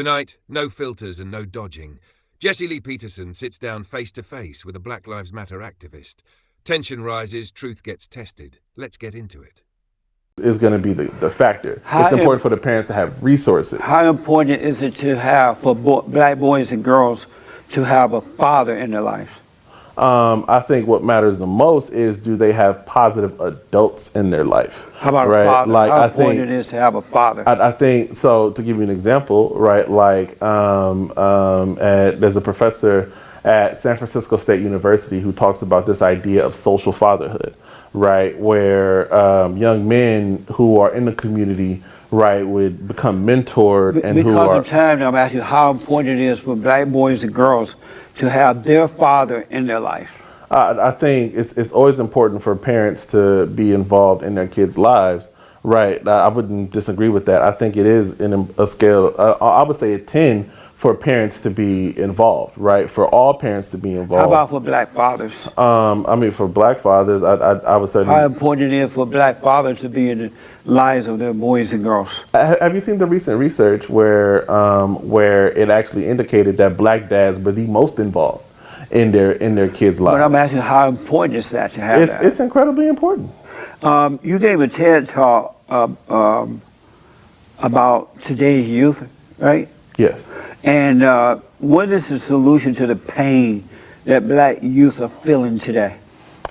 Tonight, no filters and no dodging. Jesse Lee Peterson sits down face to face with a Black Lives Matter activist. Tension rises, truth gets tested. Let's get into it. Is going to be the factor. It's important for the parents to have resources. How important is it to have, for black boys and girls, to have a father in their life? I think what matters the most is, do they have positive adults in their life? How about right? a father? Like, How important it is to have a father? I think, so to give you an example, right, like there's a professor at San Francisco State University who talks about this idea of social fatherhood, right, where young men who are in the community, right, would become mentored and who are... Because of time, I'm asking how important it is for black boys and girls to have their father in their life. I think it's always important for parents to be involved in their kids' lives, right? I wouldn't disagree with that. I think it is in a scale, I would say a 10 for parents to be involved, right? For all parents to be involved. How about for black fathers? I mean, for black fathers, I would say... How important it is for black fathers to be in the lives of their boys and girls? Have you seen the recent research where it actually indicated that black dads were the most involved in their kids' lives? But I'm asking, how important is that to have that? It's incredibly important. You gave a TED talk about today's youth, right? Yes. And what is the solution to the pain that black youth are feeling today?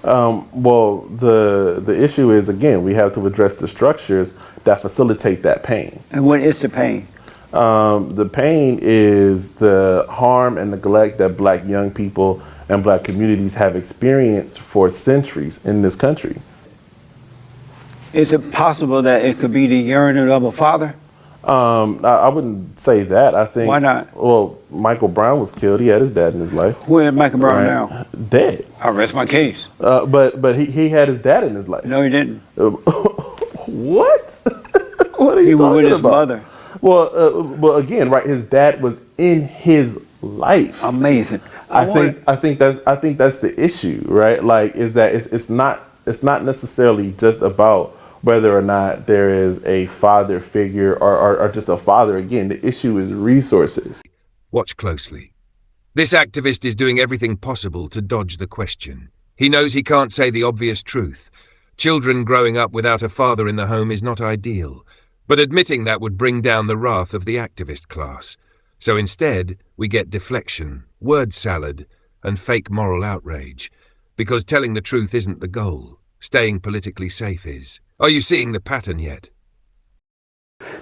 Well, the issue is, again, we have to address the structures that facilitate that pain. And what is the pain? The pain is the harm and neglect that black young people and black communities have experienced for centuries in this country. Is it possible that it could be the yearning of a father? I wouldn't say that. I think... Why not? Well, Michael Brown was killed. He had his dad in his life. Where is Michael Brown right? now? Dead. I rest my case. But he had his dad in his life. No, he didn't. What? What are you he was talking with his about? mother. Well, again, right? His dad was in his life. Amazing. I think that's the issue, right? Like, is that it's not necessarily just about whether or not there is a father figure or just a father. Again, the issue is resources. Watch closely. This activist is doing everything possible to dodge the question. He knows he can't say the obvious truth. Children growing up without a father in the home is not ideal, but admitting that would bring down the wrath of the activist class. So instead, we get deflection, word salad, and fake moral outrage, because telling the truth isn't the goal. Staying politically safe is. Are you seeing the pattern yet?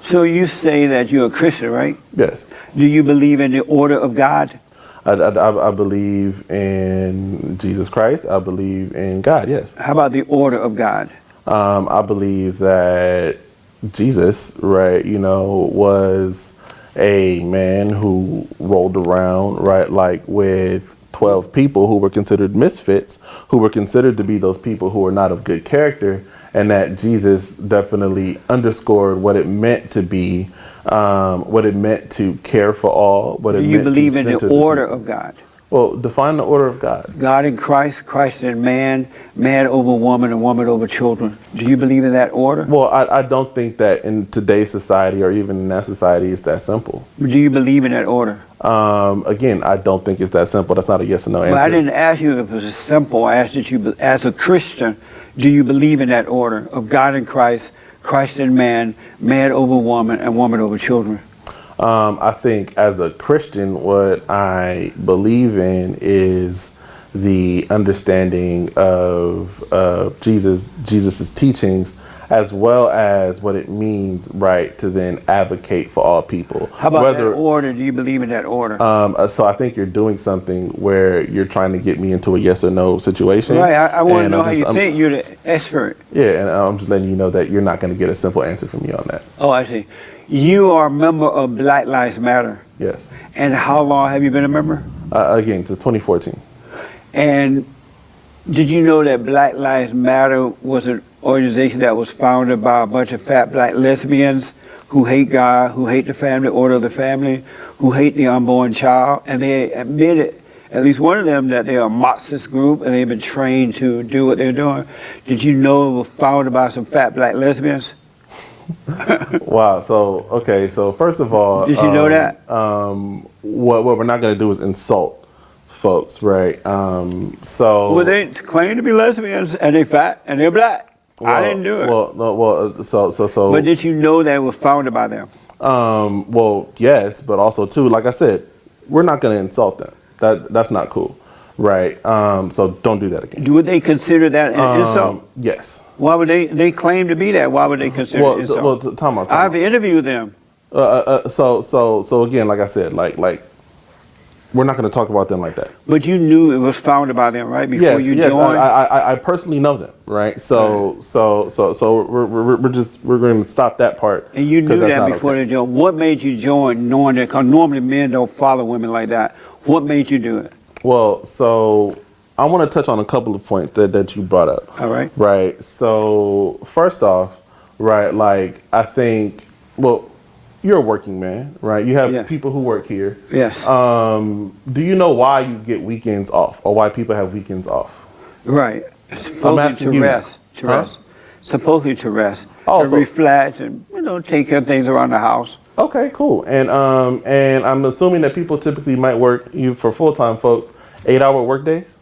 So you say that you're a Christian, right? Yes. Do you believe in the order of God? I believe in Jesus Christ. I believe in God, yes. How about the order of God? I believe that Jesus, right, was a man who rolled around, right, like with 12 people who were considered misfits, who were considered to be those people who were not of good character, and that Jesus definitely underscored what it meant to be, what it meant to care for all, what it meant to center. Do you believe in the order of God? Well, define the order of God. God in Christ, Christ in man, man over woman, and woman over children. Do you believe in that order? Well, I don't think that in today's society or even in that society it's that simple. Do you believe in that order? Again, I don't think it's that simple. That's not a yes or no answer. Well, I didn't ask you if it was simple. I asked that you, as a Christian, do you believe in that order of God in Christ, Christ in man, man over woman, and woman over children? I think as a Christian, what I believe in is the understanding of Jesus's teachings, as well as what it means, right, to then advocate for all people. How about that order? Do you believe in that order? So I think you're doing something where you're trying to get me into a yes or no situation. Right, I want to know how you think. You're the expert. Yeah, and I'm just letting you know that you're not going to get a simple answer from me on that. Oh, I see. You are a member of Black Lives Matter. Yes. And how long have you been a member? Again, to 2014. And did you know that Black Lives Matter was an organization that was founded by a bunch of fat black lesbians who hate God, who hate the family, order of the family, who hate the unborn child, and they admitted, at least one of them, that they're a Marxist group and they've been trained to do what they're doing. Did you know it was founded by some fat black lesbians? Wow. So okay. So first of all, Did you know that? What we're not going to do is insult folks, right? So Well, they claim to be lesbians and they fat and they're black. I didn't do it. Well, no, well, so. But did you know that it was founded by them? Well, yes, but also too, like I said, we're not going to insult them. That's not cool, right? So don't do that again. Would they consider that an insult? Yes. Why would they claim to be that? Why would they consider it an insult? Well, time out. I've interviewed them. So again, like I said, like we're not going to talk about them like that. But you knew it was founded by them, right? Before you yes, joined. I personally know them, right? So we're going to stop that part. And you knew that before okay. they joined. What made you join, knowing that? Because normally men don't follow women like that. What made you do it? Well, so I want to touch on a couple of points that you brought up. All right. Right. So first off, right, like I think, well, you're a working man, right? You have people who work here. Yes. Do you know why you get weekends off, or why people have weekends off? Right. Supposedly to rest. To rest. Supposedly to rest. Oh, and reflect and take care of things around the house. Okay, cool. And I'm assuming that people typically might work, you for full-time folks, 8-hour work days?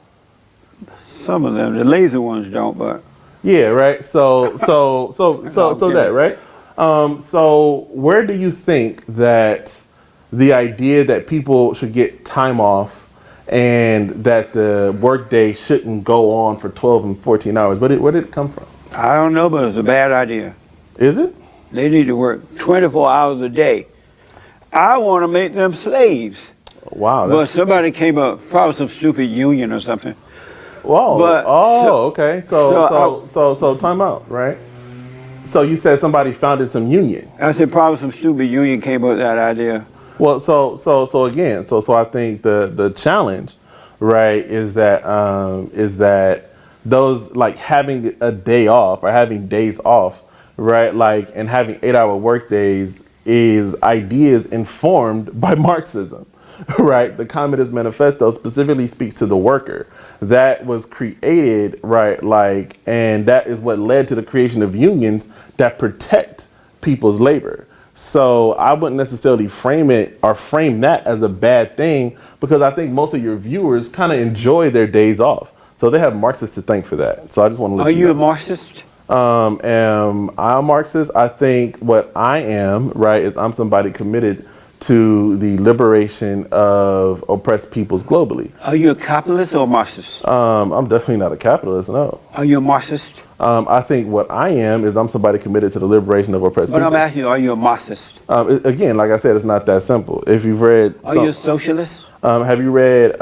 Some of them, the lazy ones don't, but yeah, right. So that, right? So where do you think that the idea that people should get time off and that the workday shouldn't go on for 12 and 14 hours, where did it come from? I don't know, but it's a bad idea. Is it? They need to work 24 hours a day. I want to make them slaves. Wow. But somebody came up, probably some stupid union or something. Whoa. But, Okay. So time out, right? So you said somebody founded some union. I said probably some stupid union came up with that idea. Well, so again, so I think the challenge, right, is that those, like, having a day off or having days off, right, like, and having 8-hour work days is ideas informed by Marxism. Right, the Communist Manifesto specifically speaks to the worker. That was created, right, like, and that is what led to the creation of unions that protect people's labor. So I wouldn't necessarily frame that as a bad thing, because I think most of your viewers kind of enjoy their days off. So they have Marxists to thank for that. So I just want to let you know. Are you a Marxist? Am I a Marxist? I think what I am, right, is I'm somebody committed to the liberation of oppressed peoples globally. Are you a capitalist or a Marxist? I'm definitely not a capitalist, no. Are you a Marxist? I think what I am is I'm somebody committed to the liberation of oppressed But peoples. I'm asking you, are you a Marxist? Again, like I said, it's not that simple. If you've read... Are you a socialist? Have you read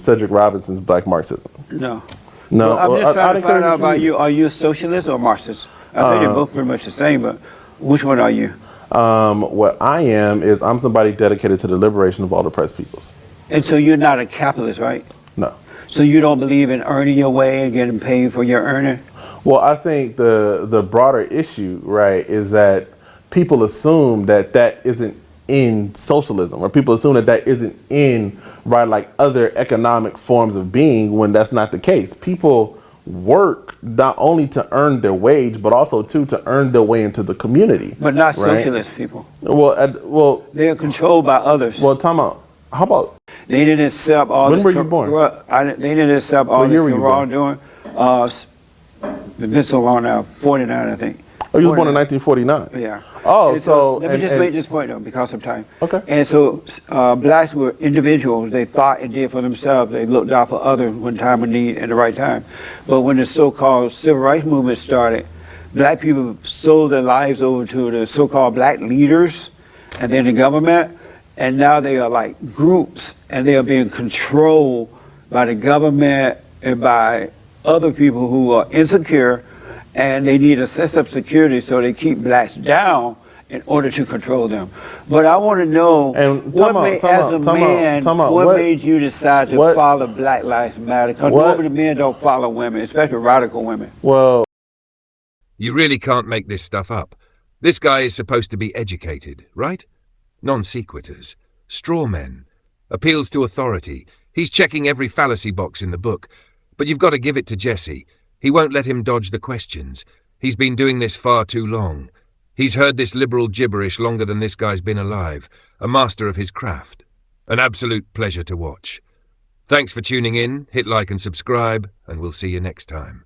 Cedric Robinson's Black Marxism? No. No. Well, I'm just trying to find out about you. you. Are you a socialist or a Marxist? I think they're both pretty much the same, but which one are you? What I am is I'm somebody dedicated to the liberation of all oppressed peoples. And so you're not a capitalist, right? No. So you don't believe in earning your way and getting paid for your earning? Well, I think the broader issue, right, is that people assume that isn't in socialism, or people assume that isn't in, right, like other economic forms of being, when that's not the case. People work not only to earn their wage, but also to earn their way into the community. But not right? socialist people. Well, they are controlled by others. Well, time out. How about? They didn't accept all when this. When were you born? They didn't accept all this wrongdoing. It's been so long now, 49, I think. Oh, you was born in 1949? Yeah. Oh, so let me just make this point, though, because of time. Okay. And so blacks were individuals. They thought and did for themselves. They looked out for others when time of need at the right time. But when the so-called civil rights movement started, black people sold their lives over to the so-called black leaders and then the government. And now they are like groups, and they are being controlled by the government and by other people who are insecure, and they need a sense of security, so they keep blacks down in order to control them. But I want to know, what made you decide to follow Black Lives Matter? Because normally men don't follow women, especially radical women. Well, you really can't make this stuff up. This guy is supposed to be educated, right? Non-sequiturs, straw men, appeals to authority. He's checking every fallacy box in the book. But you've got to give it to Jesse. He won't let him dodge the questions. He's been doing this far too long. He's heard this liberal gibberish longer than this guy's been alive, a master of his craft. An absolute pleasure to watch. Thanks for tuning in, hit like and subscribe, and we'll see you next time.